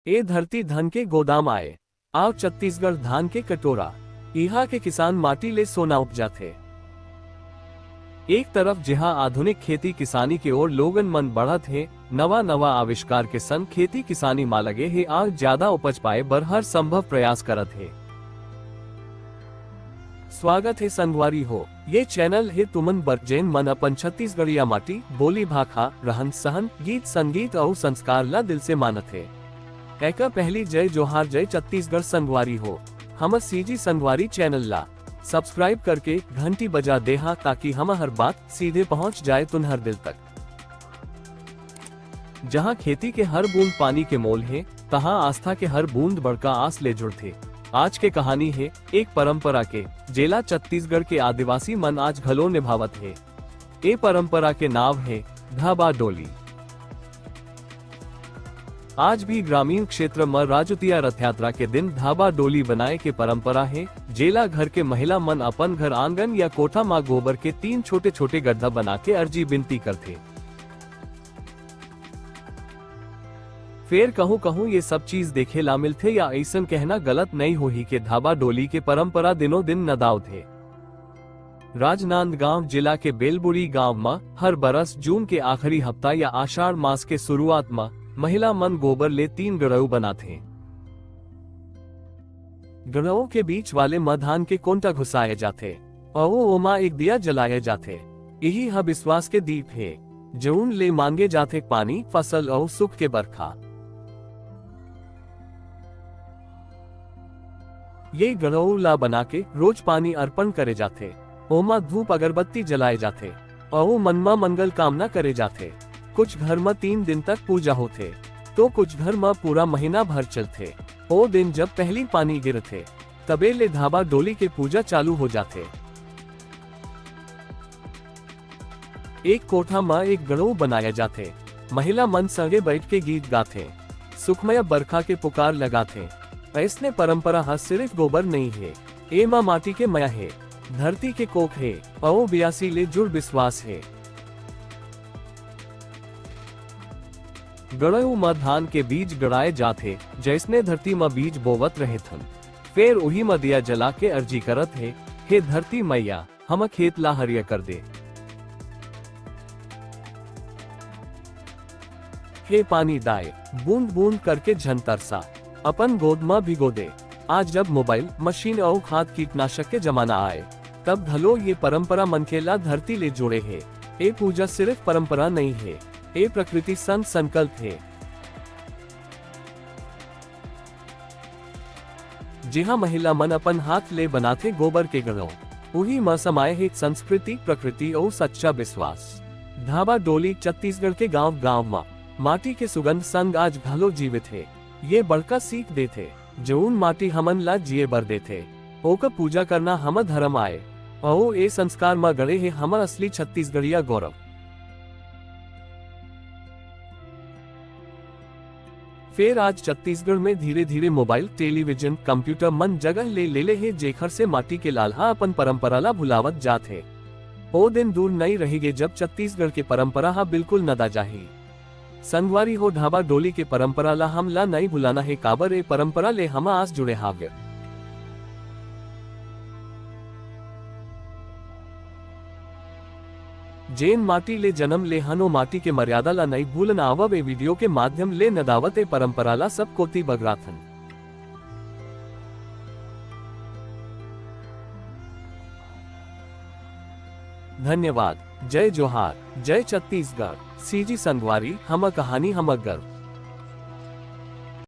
ए धरती धन के गोदाम आए, आओ छत्तीसगढ़ धान के कटोरा। यहाँ के किसान माटी ले सोना उपजा थे। एक तरफ जहां आधुनिक खेती किसानी के ओर लोगन मन बढ़त है, नवा नवा आविष्कार के संग खेती किसानी मा लगे है आज ज्यादा उपज पाए बर हर संभव प्रयास करत है। स्वागत है संगवारी हो, ये चैनल है तुमन बर जैन मन अपन छत्तीसगढ़िया माटी बोली भाखा रहन सहन गीत संगीत और संस्कार ला दिल से मानत है। एका पहली जय जोहार जय छत्तीसगढ़ संगवारी हो। हम सीजी संगवारी चैनल ला सब्सक्राइब करके घंटी बजा देहा ताकि हम हर बात सीधे पहुंच जाए तुनहर दिल तक। जहां खेती के हर बूंद पानी के मोल है, तहां आस्था के हर बूंद बड़का आस ले जुड़ते। आज के कहानी है एक परंपरा के जेला छत्तीसगढ़ के आदिवासी मन आज घलो निभावत है। ए परंपरा के नाम है धाबा डोली। आज भी ग्रामीण क्षेत्र में राजोतिया रथ यात्रा के दिन धाबा डोली बनाए के परंपरा है। जेला घर के महिला मन अपन घर आंगन या कोठा माँ गोबर के 3 छोटे छोटे गड्ढा बना के अर्जी विनती करते। फिर कहूँ कहूँ ये सब चीज देखे ला मिलते या ऐसा कहना गलत नहीं हो ही के धाबा डोली के परंपरा दिनों दिन नदाव थे। राजनांदगांव जिला के बेलबुरी गांव में हर बरस जून के आखिरी हफ्ता या आषाढ़ मास के शुरुआत में महिला मन गोबर ले 3 गड़ऊ बनाते। गड़ऊ के बीच वाले में धान के कोंटा घुसाए जाते और ओमा एक दिया जलाए जाते। यही है विश्वास के दीप है जऊन ले मांगे जाते पानी फसल और सुख के बरखा। ये गड़ऊ ला बना के रोज पानी अर्पण करे जाते। ओमा धूप अगरबत्ती जलाए जाते और मनमा मंगल कामना करे जाते। कुछ घर में 3 दिन तक पूजा होते तो कुछ घर में पूरा महीना भर चलते। ओ दिन जब पहली पानी गिरते तबे ले धाबा डोली के पूजा चालू हो जाते। एक कोठा में एक गड़ऊ बनाया जाते। महिला मन संगे बैठ के गीत गाते, सुखमय बरखा के पुकार लगाते। ऐसने परंपरा हा सिर्फ गोबर नहीं है, ए माँ माटी के मया है, धरती के कोख है और बियासी ले जुड़ विश्वास है। गड़ऊ में धान के बीज गड़ाए जाते जैसने धरती में बीज बोवत रहे थन। फिर वही में दिया जला के अर्जी करत है, हे धरती मैया हम खेत ला हरिया कर दे। हे पानी दाए बूंद बूंद करके झन तरसा, अपन गोद में भिगो दे। आज जब मोबाइल मशीन और खाद कीटनाशक के जमाना आए तब भलो ये परंपरा मन के ला धरती ले जोड़े है। ये पूजा सिर्फ परंपरा नहीं है, ये प्रकृति संग संकल्प है। जहाँ महिला मन अपन हाथ ले बनाते गोबर के गड़ऊ, वही में समाये है संस्कृति प्रकृति और सच्चा विश्वास। धाबा डोली छत्तीसगढ़ के गांव गांव में माटी के सुगंध संग आज घलो जीवित है। ये बड़का सीख देते जऊन माटी हमन ला जिए बर देते, ओकर पूजा करना हम धर्म आए और ए संस्कार में गड़े है हमर असली छत्तीसगढ़िया गौरव। फिर आज छत्तीसगढ़ में धीरे धीरे मोबाइल टेलीविजन कंप्यूटर मन जगह ले ले है जेखर से माटी के लालहा अपन परंपरा ला भुलावत जात है। ओ दिन दूर नहीं रहेगे जब छत्तीसगढ़ के परंपरा हा बिल्कुल नदा जाही। संगवारी हो ढाबा डोली के परंपरा ला हम ला नहीं भुलाना है, काबर ए परंपरा ले हम आस जुड़े हावे। जैन माटी ले जन्म ले हनो माटी के मर्यादा ला नहीं भूलन आवब ए वीडियो के माध्यम ले नदावत ए परंपरा ला सब कोती बगराथन। धन्यवाद। जय जोहार जय छत्तीसगढ़। सीजी संगवारी हम कहानी हम गर्व।